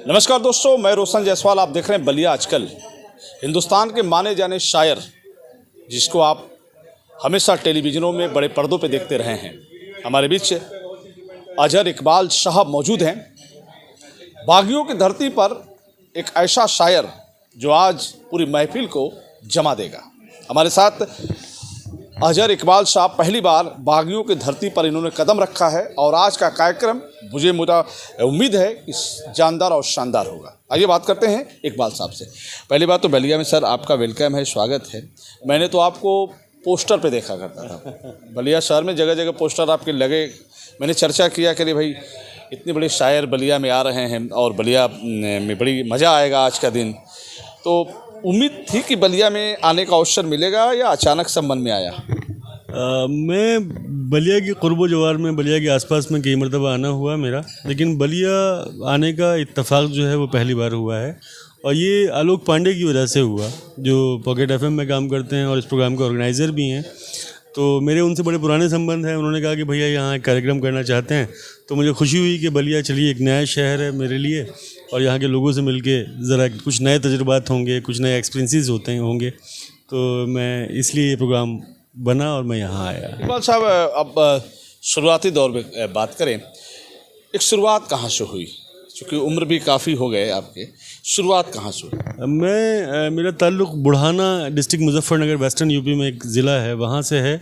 नमस्कार दोस्तों, मैं रोशन जायसवाल। आप देख रहे हैं बलिया आजकल। हिंदुस्तान के माने जाने शायर जिसको आप हमेशा टेलीविज़नों में बड़े पर्दों पे देखते रहे हैं, हमारे बीच अजहर इकबाल साहब मौजूद हैं। बागियों की धरती पर एक ऐसा शायर जो आज पूरी महफिल को जमा देगा। हमारे साथ अजहर इकबाल साहब पहली बार बागियों की धरती पर इन्होंने कदम रखा है और आज का कार्यक्रम मुझे उम्मीद है कि जानदार और शानदार होगा। आइए बात करते हैं इकबाल साहब से। पहली बात तो बलिया में सर आपका वेलकम है, स्वागत है। मैंने तो आपको पोस्टर पे देखा करता था, बलिया शहर में जगह जगह पोस्टर आपके लगे। मैंने चर्चा किया कि भाई इतने बड़े शायर बलिया में आ रहे हैं और बलिया में बड़ी मज़ा आएगा आज का दिन। तो उम्मीद थी कि बलिया में आने का अवसर मिलेगा या अचानक सब मन में आया? मैं बलिया की क़ुर्ब जवार में, बलिया के आसपास में कई मरतबा आना हुआ मेरा, लेकिन बलिया आने का इत्तेफाक जो है वो पहली बार हुआ है। और ये आलोक पांडे की वजह से हुआ, जो पॉकेट एफएम में काम करते हैं और इस प्रोग्राम के ऑर्गेनाइज़र भी हैं। तो मेरे उनसे बड़े पुराने संबंध हैं। उन्होंने कहा कि भैया यहाँ एक कार्यक्रम करना चाहते हैं, तो मुझे खुशी हुई कि बलिया चलिए, एक नया शहर है मेरे लिए और यहाँ के लोगों से मिलके ज़रा कुछ नए तजुर्बात होंगे, कुछ नए एक्सपीरियंसेस होंगे। तो मैं इसलिए ये प्रोग्राम बना और मैं यहाँ आया। इकबाल साहब, अब शुरुआती दौर में बात करें, एक शुरुआत कहाँ से हुई? क्योंकि उम्र भी काफ़ी हो गए आपके, शुरुआत कहाँ से हुई? मेरा ताल्लुक़ Budhana district Muzaffarnagar western UP में एक ज़िला है, वहाँ से है।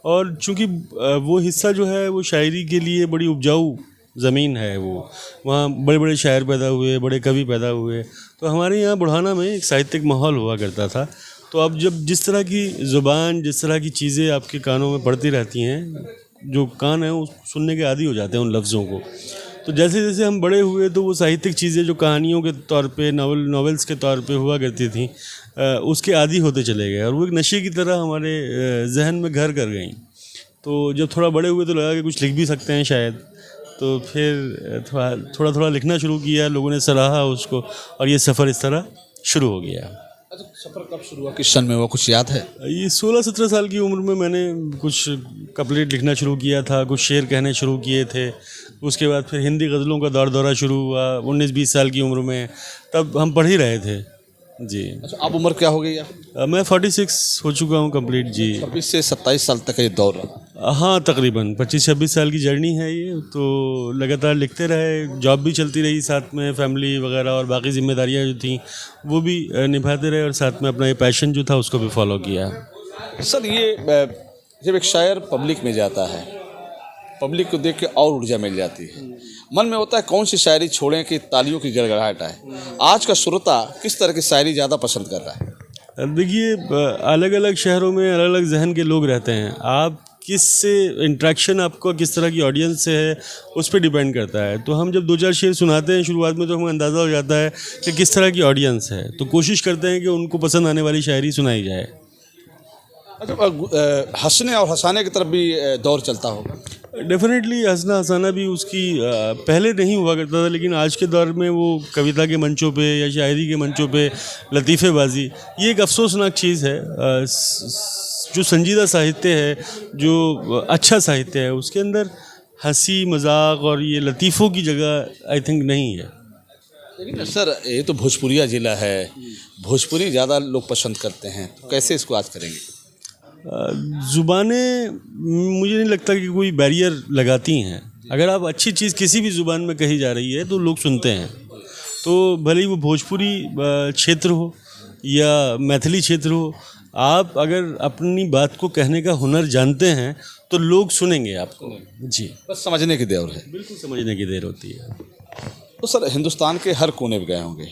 और चूँकि वो हिस्सा जो है वो शायरी के लिए बड़ी उपजाऊ ज़मीन है, वो वहाँ बड़े बड़े शायर पैदा हुए, बड़े कवि पैदा हुए। तो हमारे यहाँ बुढ़ाना में एक साहित्यिक माहौल हुआ करता था। तो अब जब जिस तरह की ज़ुबान, जिस तरह की चीज़ें आपके कानों में पड़ती रहती हैं, जो कान है वो सुनने के आदी हो जाते हैं उन लफ्ज़ों को। तो जैसे जैसे हम बड़े हुए तो वो साहित्यिक चीज़ें जो कहानियों के तौर पे, नॉवेल्स के तौर पे हुआ करती थी, उसके आदी होते चले गए और वो एक नशे की तरह हमारे जहन में घर कर गई। तो जब थोड़ा बड़े हुए तो लगा कि कुछ लिख भी सकते हैं शायद। तो फिर थोड़ा थोड़ा लिखना शुरू किया, लोगों ने सराहा उसको और ये सफ़र इस तरह शुरू हो गया। अच्छा, सफ़र कब शुरू हुआ, किस सन में हुआ, कुछ याद है? ये 16-17 साल की उम्र में मैंने कुछ कपलेट लिखना शुरू किया था, कुछ शेर कहने शुरू किए थे। उसके बाद फिर हिंदी गज़लों का दौरा शुरू हुआ 19-20 साल की उम्र में, तब हम पढ़ ही रहे थे जी। अच्छा, अब उम्र क्या हो गई है? मैं 46 हो चुका हूँ कंप्लीट जी। 26 से 27 साल तक ये दौर रहा? हाँ, तकरीबन 25-26 साल की जर्नी है ये। तो लगातार लिखते रहे, जॉब भी चलती रही साथ में, फैमिली वगैरह और बाकी जिम्मेदारियाँ जो थी वो भी निभाते रहे और साथ में अपना ये पैशन जो था उसको भी फॉलो किया। सर, ये जब एक शायर पब्लिक में जाता है, पब्लिक को देख के और ऊर्जा मिल जाती है, मन में होता है कौन सी शायरी छोड़ें कि तालियों की गड़गड़ाहट आए। आज का श्रोता किस तरह की शायरी ज़्यादा पसंद कर रहा है? देखिए, अलग अलग शहरों में अलग अलग जहन के लोग रहते हैं। आप किससे इंट्रैक्शन, आपको किस तरह की ऑडियंस से है, उस पर डिपेंड करता है। तो हम जब 2-4 शेर सुनाते हैं शुरुआत में तो हमें अंदाज़ा हो जाता है कि किस तरह की ऑडियंस है, तो कोशिश करते हैं कि उनको पसंद आने वाली शायरी सुनाई जाए। अच्छा, हंसने और हंसाने की तरफ भी दौर चलता होगा? डेफिनेटली हंसना हंसाना भी उसकी पहले नहीं हुआ करता था, लेकिन आज के दौर में वो कविता के मंचों पे या शायरी के मंचों पे लतीफ़ेबाजी, ये एक अफसोसनाक चीज़ है। जो संजीदा साहित्य है, जो अच्छा साहित्य है, उसके अंदर हंसी मजाक और ये लतीफ़ों की जगह आई थिंक नहीं है। लेकिन सर, ये तो भोजपुरिया ज़िला है, भोजपुरी ज़्यादा लोग पसंद करते हैं, तो कैसे इसको आज करेंगे? ज़ुबानें मुझे नहीं लगता कि कोई बैरियर लगाती हैं। अगर आप अच्छी चीज़ किसी भी ज़ुबान में कही जा रही है तो लोग सुनते हैं। तो भले ही वो भोजपुरी क्षेत्र हो या मैथिली क्षेत्र हो, आप अगर अपनी बात को कहने का हुनर जानते हैं तो लोग सुनेंगे आपको जी। बस समझने की देर है। बिल्कुल समझने की देर होती है। तो सर, हिंदुस्तान के हर कोने में गए होंगे,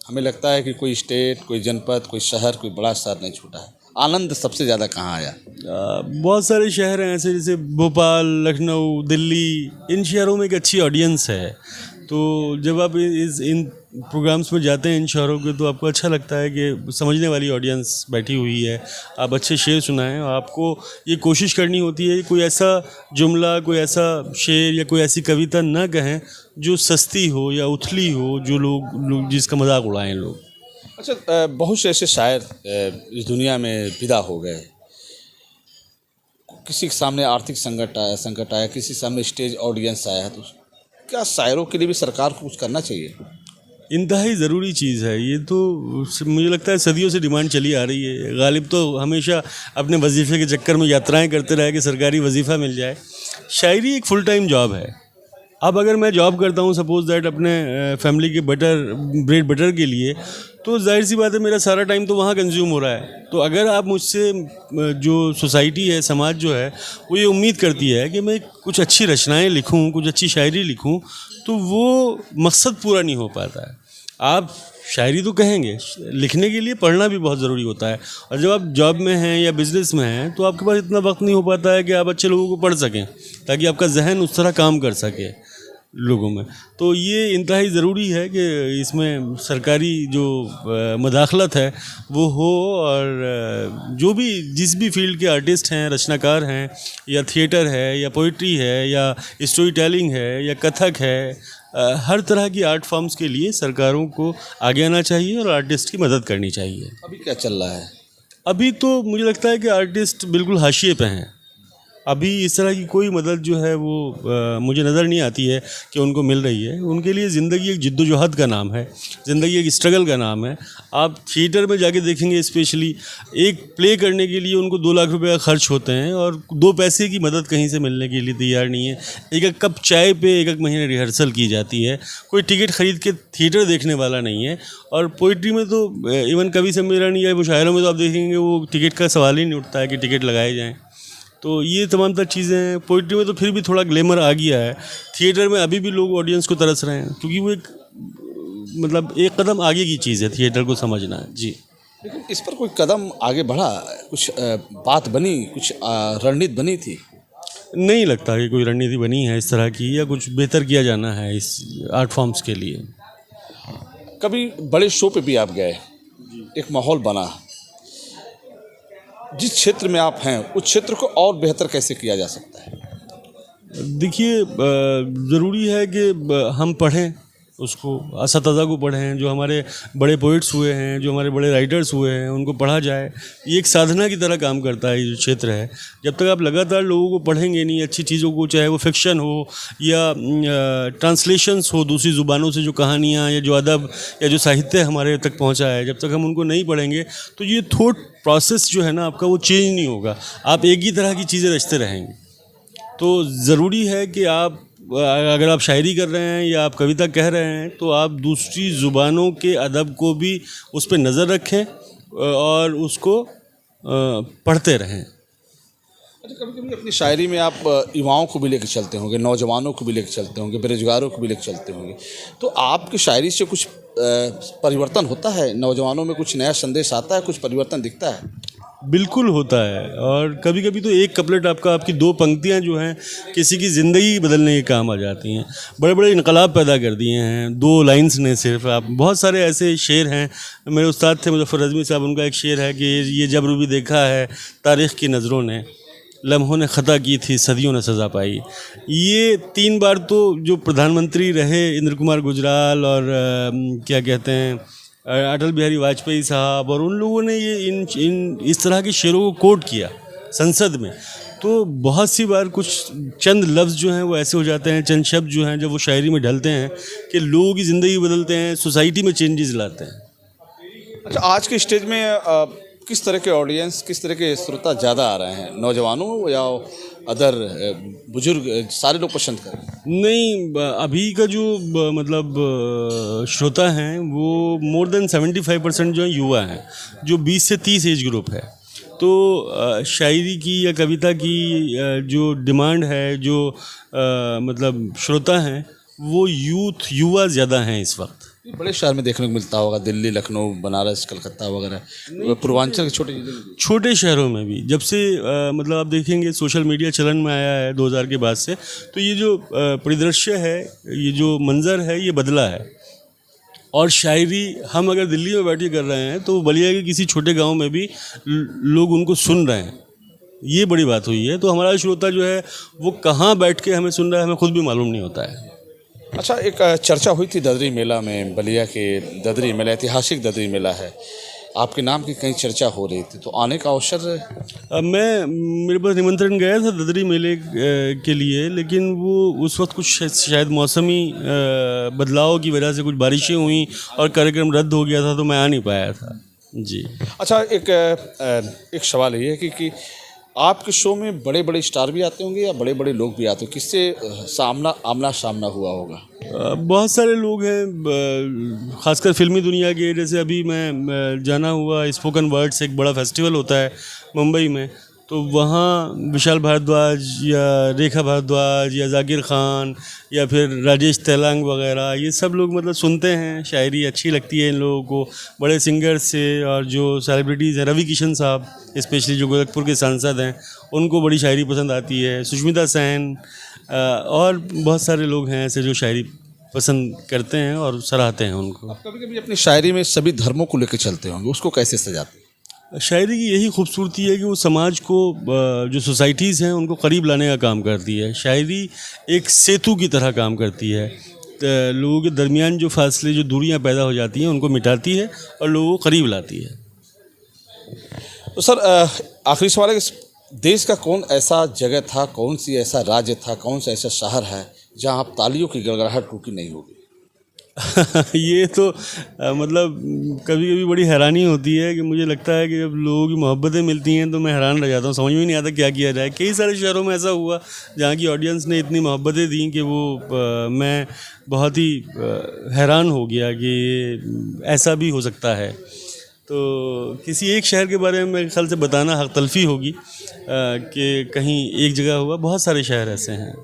हमें लगता है कि कोई स्टेट, कोई जनपद, कोई शहर, कोई बड़ा शहर नहीं छूटा है। आनंद सबसे ज़्यादा कहाँ आया? बहुत सारे शहर हैं ऐसे, जैसे भोपाल, लखनऊ, दिल्ली, इन शहरों में एक अच्छी ऑडियंस है। तो जब आप इन प्रोग्राम्स में जाते हैं इन शहरों के, तो आपको अच्छा लगता है कि समझने वाली ऑडियंस बैठी हुई है, आप अच्छे शेर सुनाएं। और आपको ये कोशिश करनी होती है कि कोई ऐसा जुमला, कोई ऐसा शेर या कोई ऐसी कविता ना कहें जो सस्ती हो या उथली हो, जो लोग जिसका मजाक उड़ाएं लोग। अच्छा, बहुत से ऐसे शायर इस दुनिया में विदा हो गए। किसी के सामने आर्थिक संकट आया, किसी के सामने स्टेज ऑडियंस आया है, तो क्या शायरों के लिए भी सरकार को कुछ करना चाहिए? इंतहाई ज़रूरी चीज़ है ये तो। मुझे लगता है सदियों से डिमांड चली आ रही है। गालिब तो हमेशा अपने वजीफ़े के चक्कर में यात्राएं करते रहे कि सरकारी वजीफ़ा मिल जाए। शायरी एक फुल टाइम जॉब है। अब अगर मैं जॉब करता हूँ सपोज़ दैट अपने फैमिली के ब्रेड बटर के लिए, तो जाहिर सी बात है मेरा सारा टाइम तो वहाँ कंज्यूम हो रहा है। तो अगर आप मुझसे जो सोसाइटी है, समाज जो है, वो ये उम्मीद करती है कि मैं कुछ अच्छी रचनाएं लिखूं, कुछ अच्छी शायरी लिखूं, तो वो मकसद पूरा नहीं हो पाता है। आप शायरी तो कहेंगे, लिखने के लिए पढ़ना भी बहुत ज़रूरी होता है। और जब आप जॉब में हैं या बिज़नेस में हैं तो आपके पास इतना वक्त नहीं हो पाता है कि आप अच्छे लोगों को पढ़ सकें, ताकि आपका जहन उस तरह काम कर सके लोगों में। तो ये इंतहाई ज़रूरी है कि इसमें सरकारी जो मदाखलत है वो हो, और जो भी जिस भी फील्ड के आर्टिस्ट हैं, रचनाकार हैं, या थिएटर है, या पोइट्री है, या स्टोरी टेलिंग है, या कथक है, हर तरह की आर्ट फॉर्म्स के लिए सरकारों को आगे आना चाहिए और आर्टिस्ट की मदद करनी चाहिए। अभी क्या चल रहा है? अभी तो मुझे लगता है कि आर्टिस्ट बिल्कुल हाशिए पे हैं। अभी इस तरह की कोई मदद जो है वो मुझे नज़र नहीं आती है कि उनको मिल रही है। उनके लिए ज़िंदगी एक जिद्दोजहद का नाम है, ज़िंदगी एक स्ट्रगल का नाम है। आप थिएटर में जाके देखेंगे, स्पेशली एक प्ले करने के लिए उनको 2 लाख रुपए का खर्च होते हैं और 2 पैसे की मदद कहीं से मिलने के लिए तैयार नहीं है। एक कप चाय पे एक महीने रिहर्सल की जाती है, कोई टिकट ख़रीद के थिएटर देखने वाला नहीं है। और पोइट्री में तो इवन कवि सम्मेलन या मुशायरों में तो आप देखेंगे वो टिकट का सवाल ही नहीं उठता है कि टिकट लगाए जाएँ। तो ये तमाम तर चीज़ें हैं। पोइट्री में तो फिर भी थोड़ा ग्लैमर आ गया है। थिएटर में अभी भी लोग ऑडियंस को तरस रहे हैं, क्योंकि वो एक मतलब एक कदम आगे की चीज़ है थिएटर को समझना। जी, लेकिन इस पर कोई कदम आगे बढ़ा, कुछ बात बनी, कुछ रणनीति बनी थी? नहीं लगता कि कोई रणनीति बनी है इस तरह की, या कुछ बेहतर किया जाना है इस आर्ट फॉर्म्स के लिए। कभी बड़े शो पे भी आप गए, एक माहौल बना, जिस क्षेत्र में आप हैं उस क्षेत्र को और बेहतर कैसे किया जा सकता है? देखिए, ज़रूरी है कि हम पढ़ें उसको, असतज़ा को पढ़ें, जो हमारे बड़े पोइट्स हुए हैं, जो हमारे बड़े राइटर्स हुए हैं, उनको पढ़ा जाए। ये एक साधना की तरह काम करता है ये जो क्षेत्र है। जब तक आप लगातार लोगों को पढ़ेंगे नहीं, अच्छी चीज़ों को, चाहे वो फिक्शन हो या ट्रांसलेशंस हो दूसरी ज़ुबानों से, जो कहानियाँ या जो अदब या जो साहित्य हमारे तक पहुँचा है, जब तक हम उनको नहीं पढ़ेंगे तो ये थॉट प्रोसेस जो है ना आपका, वो चेंज नहीं होगा। आप एक ही तरह की चीज़ें रचते रहेंगे। तो ज़रूरी है कि आप अगर आप शायरी कर रहे हैं या आप कविता कह रहे हैं, तो आप दूसरी ज़ुबानों के अदब को भी उस पर नज़र रखें और उसको पढ़ते रहें। अच्छा, कभी कभी अपनी शायरी में आप युवाओं को भी लेकर चलते होंगे, नौजवानों को भी लेकर चलते होंगे, बेरोजगारों को भी लेकर चलते होंगे, तो आपकी शायरी से कुछ परिवर्तन होता है? नौजवानों में कुछ नया संदेश आता है, कुछ परिवर्तन दिखता है? बिल्कुल होता है। और कभी कभी तो एक कपलेट आपकी 2 पंक्तियां जो हैं किसी की ज़िंदगी बदलने के काम आ जाती हैं। बड़े बड़े इनकलाब पैदा कर दिए हैं 2 लाइन्स ने सिर्फ। आप बहुत सारे ऐसे शेर हैं, मेरे उस्ताद थे मुज़फ़्फ़र रज़मी साहब, उनका एक शेर है कि ये जब भी देखा है तारीख़ की नज़रों ने, लम्हों ने ख़ता की थी, सदियों ने सज़ा पाई। ये 3 बार तो जो प्रधानमंत्री रहे इंद्र कुमार गुजराल और क्या कहते हैं अटल बिहारी वाजपेयी साहब, और उन लोगों ने ये इन इस तरह के शेरों को कोट किया संसद में। तो बहुत सी बार कुछ चंद लफ्ज़ जो हैं वो ऐसे हो जाते हैं, चंद शब्द जो हैं जब वो शायरी में ढलते हैं कि लोगों की ज़िंदगी बदलते हैं, सोसाइटी में चेंजेस लाते हैं। अच्छा, आज के स्टेज में किस तरह के ऑडियंस, किस तरह के श्रोता ज़्यादा आ रहे हैं? नौजवानों या अदर बुजुर्ग, सारे लोग पसंद करें? नहीं, अभी का जो मतलब श्रोता हैं वो मोर देन 75% जो है युवा हैं, जो 20 से 30 एज ग्रुप है। तो शायरी की या कविता की जो डिमांड है, जो मतलब श्रोता हैं, वो युवा ज़्यादा हैं इस वक्त। बड़े शहर में देखने को मिलता होगा, दिल्ली, लखनऊ, बनारस, कलकत्ता वगैरह, पूर्वांचल के छोटे शहरों में भी। जब से मतलब आप देखेंगे सोशल मीडिया चलन में आया है 2000 के बाद से, तो ये जो परिदृश्य है, ये जो मंज़र है, ये बदला है। और शायरी हम अगर दिल्ली में बैठे कर रहे हैं तो बलिया के किसी छोटे गांव में भी लोग उनको सुन रहे हैं। ये बड़ी बात हुई है। तो हमारा श्रोता जो है वो कहाँ बैठ के हमें सुन रहा है, हमें खुद भी मालूम नहीं होता है। अच्छा, एक चर्चा हुई थी ददरी मेला में, बलिया के ददरी मेला, ऐतिहासिक ददरी मेला है, आपके नाम की कहीं चर्चा हो रही थी, तो आने का अवसर मेरे पास निमंत्रण गया था ददरी मेले के लिए, लेकिन वो उस वक्त कुछ शायद मौसमी बदलाव की वजह से कुछ बारिशें हुई और कार्यक्रम रद्द हो गया था, तो मैं आ नहीं पाया था जी। अच्छा, एक सवाल ये है कि आपके शो में बड़े बड़े स्टार भी आते होंगे या बड़े बड़े लोग भी आते होंगे, किससे आमना सामना हुआ होगा? बहुत सारे लोग हैं, ख़ासकर फिल्मी दुनिया के। जैसे अभी मैं जाना हुआ स्पोकन वर्ड्स एक बड़ा फेस्टिवल होता है मुंबई में, तो वहाँ विशाल भारद्वाज या रेखा भारद्वाज या जाकिर खान या फिर राजेश तेलांग वगैरह, ये सब लोग मतलब सुनते हैं, शायरी अच्छी लगती है इन लोगों को। बड़े सिंगर्स से और जो सेलिब्रिटीज़ हैं, रवि किशन साहब स्पेशली जो गोरखपुर के सांसद हैं, उनको बड़ी शायरी पसंद आती है। सुष्मिता सेन और बहुत सारे लोग हैं ऐसे जो शायरी पसंद करते हैं और सराहते हैं उनको। कभी कभी अपनी शायरी में सभी धर्मों को लेकर चलते होंगे, उसको कैसे सजाते हैं? शायरी की यही खूबसूरती है कि वो समाज को, जो सोसाइटीज़ हैं उनको करीब लाने का काम करती है। शायरी एक सेतु की तरह काम करती है, लोगों के दरमियान जो फासले, जो दूरियां पैदा हो जाती हैं उनको मिटाती है और लोगों को करीब लाती है। तो सर, आखिरी सवाल है कि देश का कौन ऐसा जगह था, कौन सी ऐसा राज्य था, कौन सा ऐसा शहर है जहां आप तालियों की गड़गड़ाहट रुकी नहीं होगी? ये तो मतलब कभी कभी बड़ी हैरानी होती है कि मुझे लगता है कि जब लोगों की मोहब्बतें मिलती हैं तो मैं हैरान रह जाता हूँ, समझ में नहीं आता क्या किया जाए। कई सारे शहरों में ऐसा हुआ जहाँ की ऑडियंस ने इतनी मोहब्बतें दी कि वो मैं बहुत ही हैरान हो गया कि ऐसा भी हो सकता है। तो किसी एक शहर के बारे में मेरे ख्याल से बताना हक तलफी होगी कि कहीं एक जगह हुआ, बहुत सारे शहर ऐसे हैं।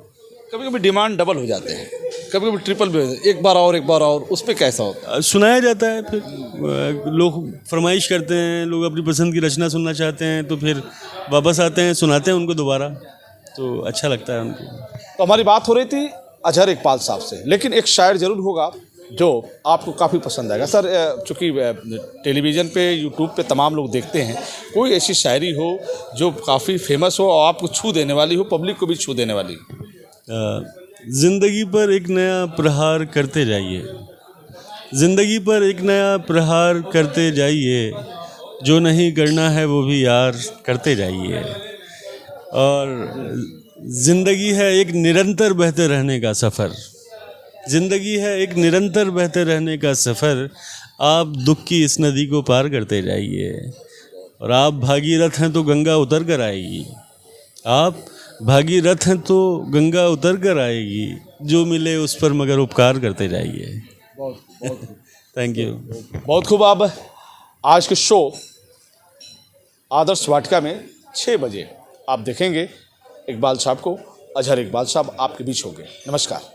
कभी कभी डिमांड डबल हो जाते हैं, कभी कभी ट्रिपल भी हो जाते हैं, एक बार और उस पर कैसा होता है? सुनाया जाता है, फिर लोग फरमाइश करते हैं, लोग अपनी पसंद की रचना सुनना चाहते हैं तो फिर वापस आते हैं, सुनाते हैं उनको दोबारा, तो अच्छा लगता है उनको। तो हमारी बात हो रही थी अजहर इकबाल साहब से, लेकिन एक शायर ज़रूर होगा जो आपको काफ़ी पसंद आएगा। सर, चूँकि टेलीविज़न पे, यूट्यूब पे तमाम लोग देखते हैं, कोई ऐसी शायरी हो जो काफ़ी फेमस हो और आपको छू देने वाली हो, पब्लिक को भी छू देने वाली हो? ज़िंदगी पर एक नया प्रहार करते जाइए, ज़िंदगी पर एक नया प्रहार करते जाइए, जो नहीं करना है वो भी यार करते जाइए। और ज़िंदगी है एक निरंतर बहते रहने का सफ़र, ज़िंदगी है एक निरंतर बहते रहने का सफ़र, आप दुख की इस नदी को पार करते जाइए। और आप भागीरथ हैं तो गंगा उतर कर आएगी, आप भागीरथ हैं तो गंगा उतर कर आएगी, जो मिले उस पर मगर उपकार करते जाइए। बहुत थैंक यू। बहुत खूब। अब आज के शो आदर्श वाटिका में 6 बजे आप देखेंगे इकबाल साहब को। अजहर इकबाल साहब आपके बीच होंगे। नमस्कार।